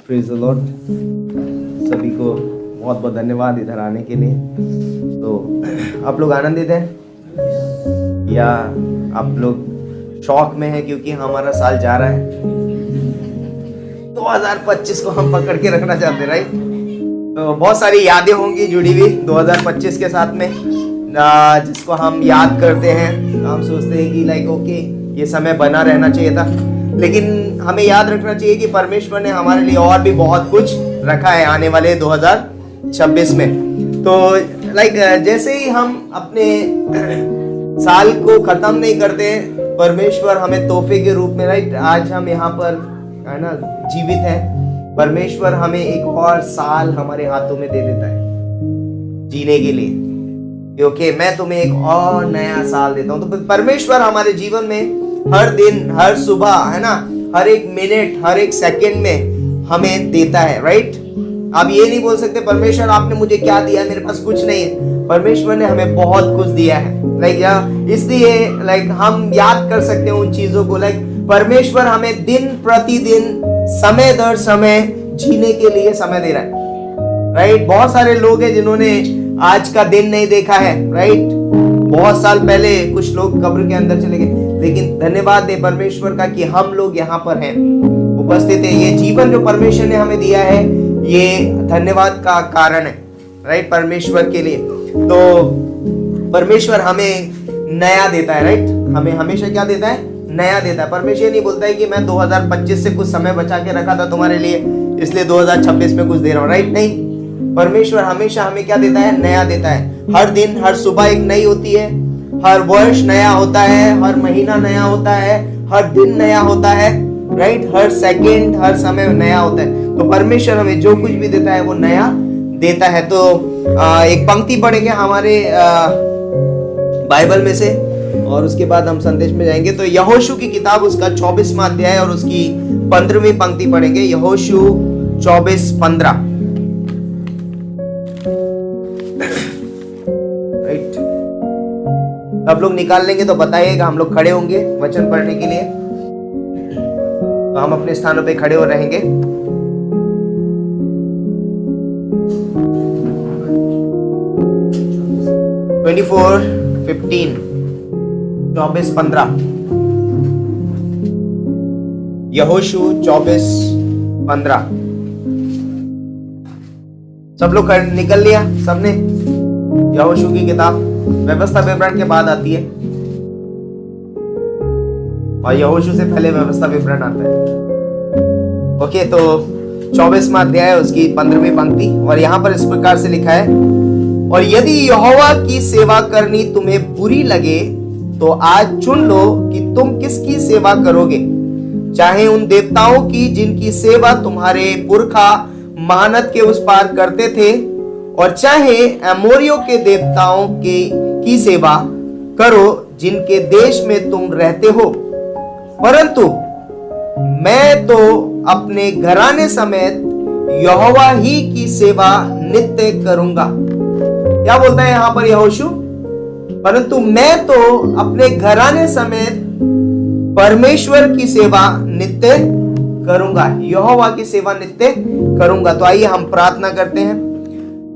Praise the Lord. सभी को बहुत बहुत धन्यवाद इधर आने के लिए। तो आप लोग आनंदित हैं या आप लोग शौक में हैं क्योंकि हमारा साल जा रहा है 2025 को हम पकड़ के रखना चाहते हैं, राइट। तो बहुत सारी यादें होंगी जुड़ी हुई 2025 के साथ में, जिसको हम याद करते हैं। हम सोचते हैं कि लाइक ओके ये समय बना रहना चाहिए था, लेकिन हमें याद रखना चाहिए कि परमेश्वर ने हमारे लिए और भी बहुत कुछ रखा है आने वाले 2026 में। तो लाइक जैसे ही हम अपने साल को खत्म नहीं करते, परमेश्वर हमें तोहफे के रूप में, राइट, आज हम यहाँ पर है ना जीवित हैं। परमेश्वर हमें एक और साल हमारे हाथों में दे देता है जीने के लिए, क्योंकि मैं तुम्हें एक और नया साल देता हूं। तो परमेश्वर हमारे जीवन में हर दिन, हर सुबह, है ना, हर एक मिनट, हर एक सेकंड में हमें देता है, राइट। आप ये नहीं बोल सकते परमेश्वर आपने मुझे क्या दिया, मेरे पास कुछ नहीं है। परमेश्वर ने हमें बहुत कुछ दिया है, लाइक इसलिए लाइक हम याद कर सकते हैं उन चीजों को। लाइक परमेश्वर हमें दिन प्रतिदिन, समय दर समय जीने के लिए समय दे रहा है, राइट। बहुत सारे लोग हैं जिन्होंने आज का दिन नहीं देखा है, राइट। बहुत साल पहले कुछ लोग कब्र के अंदर चले गए, लेकिन धन्यवाद दे परमेश्वर का कि हम लोग यहाँ पर हैं, उपस्थित है। ये जीवन जो परमेश्वर ने हमें दिया है, ये धन्यवाद का कारण है, राइट, परमेश्वर के लिए। तो परमेश्वर हमें नया देता है, राइट। हमें हमेशा क्या देता है? नया देता है। परमेश्वर नहीं बोलता है कि मैं 2025 से कुछ समय बचा के रखा था तुम्हारे लिए, इसलिए 2026 में कुछ दे रहा हूँ, राइट। नहीं, परमेश्वर हमेशा हमें क्या देता है? नया देता है। हर दिन, हर सुबह एक नई होती है, हर वर्ष नया होता है, हर महीना नया होता है, हर दिन नया होता है, राइट। हर सेकंड, हर समय नया होता है। तो परमेश्वर हमें जो कुछ भी देता है वो नया देता है। तो एक पंक्ति पढ़ेंगे हमारे बाइबल में से, और उसके बाद हम संदेश में जाएंगे। तो यहोशू की किताब, उसका 24वां अध्याय और उसकी 15वीं पंक्ति पढ़ेंगे। यहोशू 24:15, राइट। आप लोग निकाल लेंगे तो बताइएगा, हम लोग खड़े होंगे वचन पढ़ने के लिए। तो हम अपने स्थानों पे खड़े हो रहेंगे। यहोशू 24:15। सब लोग निकल लिया सबने? यहोशू की किताब व्यवस्था विवरण के बाद आती है, और यहोशू से पहले व्यवस्था विवरण आता है। ओके, तो 24वां अध्याय उसकी 15वीं पंक्ति, और यहां पर इस प्रकार से लिखा है, और यदि यहोवा की सेवा करनी तुम्हें बुरी लगे तो आज चुन लो कि तुम किसकी सेवा करोगे, चाहे उन देवताओं की जिनकी सेवा तुम्हारे पुरखा महानद के उस पार करते थे, और चाहे अमोरियों के देवताओं की सेवा करो जिनके देश में तुम रहते हो, परंतु मैं तो अपने घराने समेत यहोवा ही की सेवा नित्य करूंगा। क्या बोलता है यहां पर यहोशू? परंतु मैं तो अपने घराने समेत परमेश्वर की सेवा नित्य करूंगा, यहोवा की सेवा नित्य करूंगा। तो आइए हम प्रार्थना करते हैं।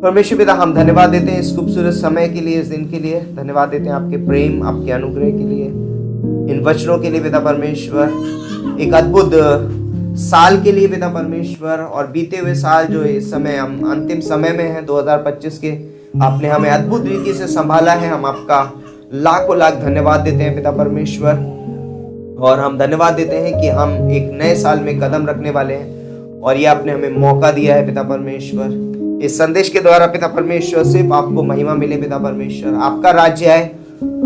परमेश्वर पिता, हम धन्यवाद देते हैं इस खूबसूरत समय के लिए, इस दिन के लिए। धन्यवाद देते हैं आपके प्रेम, आपके अनुग्रह के लिए, इन वचनों के लिए पिता परमेश्वर, एक अद्भुत साल के लिए पिता परमेश्वर। और बीते हुए साल जो इस समय हम अंतिम समय में है 2025 के, आपने हमें अद्भुत रीति से संभाला है। हम आपका लाखों लाख धन्यवाद देते हैं पिता परमेश्वर। और हम धन्यवाद देते हैं कि हम एक नए साल में कदम रखने वाले हैं, और ये आपने हमें मौका दिया है पिता परमेश्वर। इस संदेश के द्वारा पिता परमेश्वर सिर्फ आपको महिमा मिले पिता परमेश्वर, आपका राज्य आए,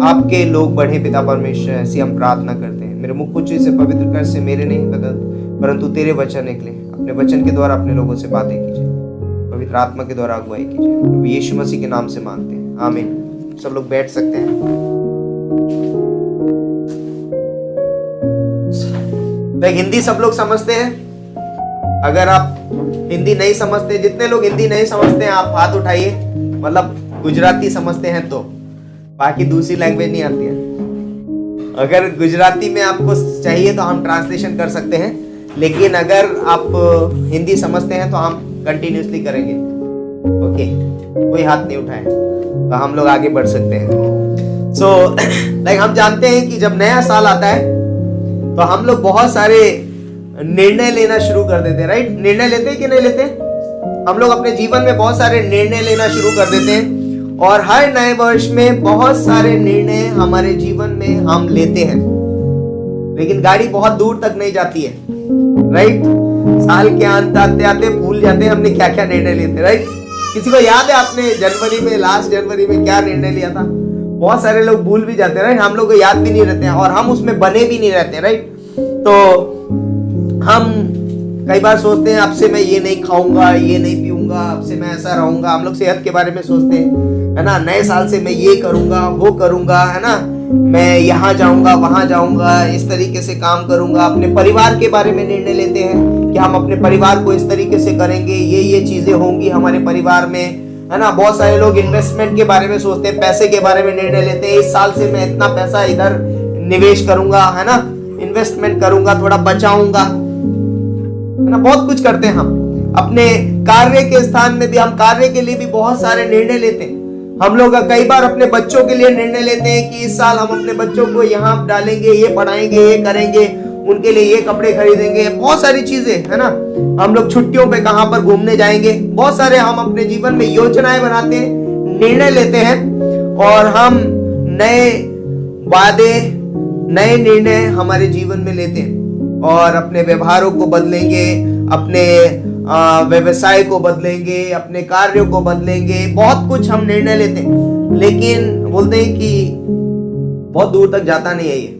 आपके लोग बढ़े पिता परमेश्वर, ऐसी हम प्रार्थना करते हैं। मेरे मुख कुछ से पवित्र कर से मेरे नहीं परंतु तेरे वचन निकले। अपने वचन के द्वारा अपने लोगों से बातें कीजिए, पवित्र आत्मा के द्वारा अगुवाई कीजिए। यीशु मसीह के नाम से मांगते हैं, आमीन। सब लोग बैठ सकते हैं। तो हिंदी सब लोग समझते हैं? अगर आप हिंदी नहीं समझते, जितने लोग हिंदी नहीं समझते हैं आप हाथ उठाइए, मतलब गुजराती समझते हैं तो, बाकी दूसरी लैंग्वेज नहीं आती है। अगर गुजराती में आपको चाहिए तो हम ट्रांसलेशन कर सकते हैं, लेकिन अगर आप हिंदी समझते हैं तो हम कंटिन्यूसली करेंगे। ओके, कोई हाथ नहीं उठाए तो हम लोग आगे बढ़ सकते हैं। सो लाइक हम जानते हैं कि जब नया साल आता है तो हम लोग बहुत सारे निर्णय लेना शुरू कर देते हैं, राइट? निर्णय लेते हैं कि नहीं लेते? हम लोग अपने जीवन में बहुत सारे निर्णय लेना शुरू कर देते हैं और हर नए वर्ष में बहुत सारे निर्णय हमारे जीवन में हम लेते हैं, लेकिन गाड़ी बहुत दूर तक नहीं जाती है, राइट? साल के अंत आते आते भूल जाते हैं हमने क्या क्या निर्णय लिए थे, राइट? किसी को याद है आपने जनवरी में, लास्ट जनवरी में क्या निर्णय लिया था? बहुत सारे लोग भूल भी जाते हैं, राइट? हम लोग को याद भी नहीं रहते हैं और हम उसमें बने भी नहीं रहते हैं, राइट? तो हम कई बार सोचते हैं अब से मैं ये नहीं खाऊंगा, ये नहीं पीऊंगा, अब से मैं ऐसा रहूंगा। हम लोग सेहत के बारे में सोचते हैं, है ना? नए साल से मैं ये करूंगा, वो करूंगा, है ना? मैं यहाँ जाऊंगा, वहां जाऊंगा, इस तरीके से काम करूंगा। अपने परिवार के बारे में निर्णय लेते हैं कि हम अपने परिवार को इस तरीके से करेंगे, ये चीजें होंगी हमारे परिवार में, है ना? बहुत सारे लोग इन्वेस्टमेंट के बारे में सोचते हैं, पैसे के बारे में निर्णय लेते हैं। इस साल से मैं इतना पैसा इधर निवेश करूंगा, है ना? इन्वेस्टमेंट करूंगा, थोड़ा बचाऊंगा, है ना? बहुत कुछ करते हैं हम। अपने कार्य के स्थान में भी हम कार्य के लिए भी बहुत सारे निर्णय लेते हैं। हम लोग कई बार अपने बच्चों के लिए निर्णय लेते हैं कि इस साल हम अपने बच्चों को यहाँ डालेंगे, ये पढ़ाएंगे, ये करेंगे, उनके लिए ये कपड़े खरीदेंगे, बहुत सारी चीजें, है ना? हम लोग छुट्टियों पे कहां पर घूमने जाएंगे, बहुत सारे हम अपने जीवन में योजनाएं बनाते हैं, निर्णय लेते हैं और हम नए वादे, नए निर्णय हमारे जीवन में लेते हैं और अपने व्यवहारों को बदलेंगे, अपने व्यवसाय को बदलेंगे, अपने कार्यों को बदलेंगे, बहुत कुछ हम निर्णय लेते हैं, लेकिन बोलते हैं कि बहुत दूर तक जाता नहीं है ये।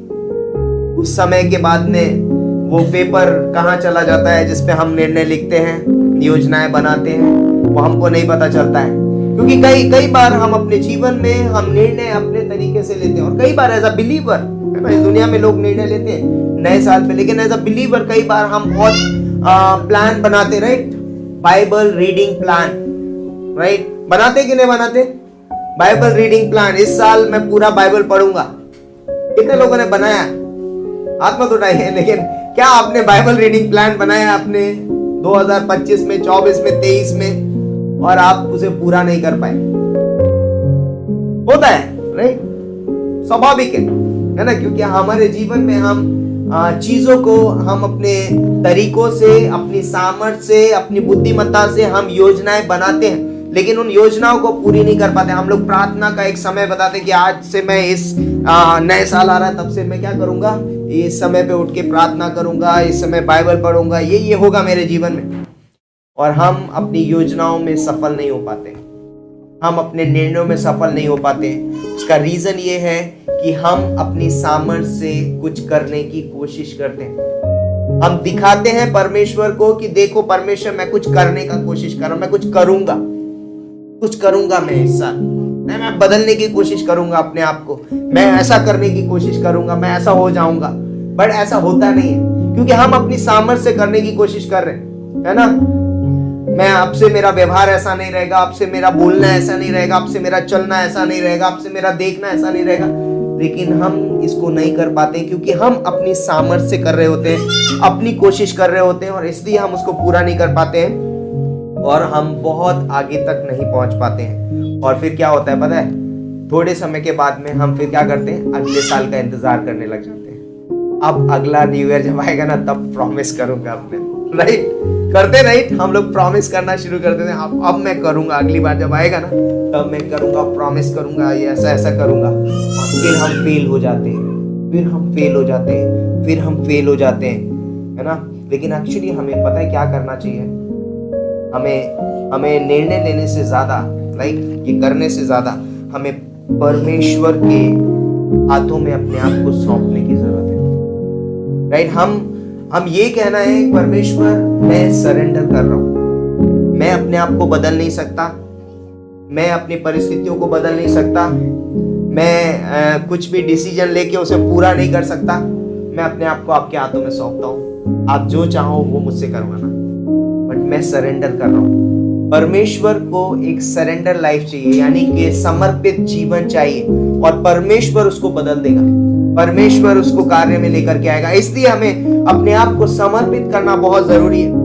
कुछ समय के बाद में वो पेपर कहाँ चला जाता है जिसपे हम निर्णय लिखते हैं, योजनाएं बनाते हैं, वो हमको नहीं पता चलता है। क्योंकि कई बार हम अपने जीवन में हम निर्णय अपने तरीके से लेते हैं और कई बार एज अ बिलीवर, है ना? इस दुनिया में लोग निर्णय लेते हैं नए साल पे, लेकिन एज अ बिलीवर कई बार हम बहुत प्लान बनाते, right? Bible reading plan, right? बनाते कि नहीं बनाते? बाइबल रीडिंग प्लान, इस साल मैं पूरा बाइबल पढ़ूंगा। कितने लोगों ने बनाया? हाथ मत उठाइए। लेकिन क्या आपने बाइबल रीडिंग प्लान बनाया अपने 2025 में, 24 में, 23 में और आप उसे पूरा नहीं कर पाए? होता है, राइट? स्वाभाविक है ना? क्योंकि हमारे जीवन में हम चीजों को हम अपने तरीकों से, अपनी सामर्थ्य से, अपनी बुद्धिमत्ता से हम योजनाएं बनाते हैं, लेकिन उन योजनाओं को पूरी नहीं कर पाते। हम लोग प्रार्थना का एक समय बताते कि आज से मैं इस नए साल आ रहा है तब से मैं क्या करूंगा, इस समय पे उठ के प्रार्थना करूंगा, इस समय बाइबल पढ़ूंगा, ये होगा मेरे जीवन में। और हम अपनी योजनाओं में सफल नहीं हो पाते, हम अपने निर्णयों में सफल नहीं हो पाते। उसका रीजन ये है कि हम अपनी सामर्थ्य से कुछ करने की कोशिश करते हैं। हम दिखाते हैं परमेश्वर को कि देखो परमेश्वर, मैं कुछ करने का कोशिश कर रहा हूं, मैं कुछ करूंगा मैं इस साल, मैं बदलने की कोशिश करूंगा अपने आप को, मैं ऐसा करने की कोशिश करूंगा, मैं ऐसा हो जाऊंगा। बट ऐसा होता नहीं है, क्योंकि हम अपनी सामर्थ्य से करने की कोशिश कर रहे हैं, है ना? मैं आपसे, मेरा व्यवहार ऐसा नहीं रहेगा, आपसे मेरा बोलना ऐसा नहीं रहेगा, आपसे मेरा चलना ऐसा नहीं रहेगा, आपसे मेरा देखना ऐसा नहीं रहेगा, लेकिन हम इसको नहीं कर पाते क्योंकि हम अपनी सामर्थ्य से कर रहे होते हैं, अपनी कोशिश कर रहे होते हैं और इसलिए हम उसको पूरा नहीं कर पाते हैं और हम बहुत आगे तक नहीं पहुंच पाते हैं। और फिर क्या होता है पता है? थोड़े समय के बाद में हम फिर क्या करते हैं, अगले साल का इंतजार करने लग जाते हैं। अब अगला न्यू ईयर जब आएगा ना तब प्रॉमिस करूंगा अपने, राइट? करते, राइट? हम लोग प्रॉमिस करना शुरू कर देते हैं, अब मैं करूंगा, अगली बार जब आएगा ना तब मैं करूंगा, प्रॉमिस करूंगा, ये ऐसा करूंगा। और फिर हम फेल हो जाते हैं, फिर हम फेल हो जाते हैं, है ना? लेकिन एक्चुअली हमें पता है क्या करना चाहिए? हमें निर्णय लेने से ज्यादा, लाइक ये करने से ज्यादा, हमें परमेश्वर के हाथों में अपने आप को सौंपने की जरूरत है, राइट? हम ये कहना है परमेश्वर, मैं सरेंडर कर रहा हूं, मैं अपने आप को बदल नहीं सकता, मैं अपनी परिस्थितियों को बदल नहीं सकता, मैं कुछ भी डिसीजन लेके उसे पूरा नहीं कर सकता, मैं अपने आप को आपके हाथों में सौंपता हूं, आप जो चाहो वो मुझसे करवाना, बट मैं सरेंडर कर रहा हूं। परमेश्वर को एक सरेंडर लाइफ चाहिए, यानी कि समर्पित जीवन चाहिए और परमेश्वर उसको बदल देगा। परमेश्वर उसको कार्य में लेकर के आएगा। इसलिए हमें अपने आप को समर्पित करना बहुत जरूरी है।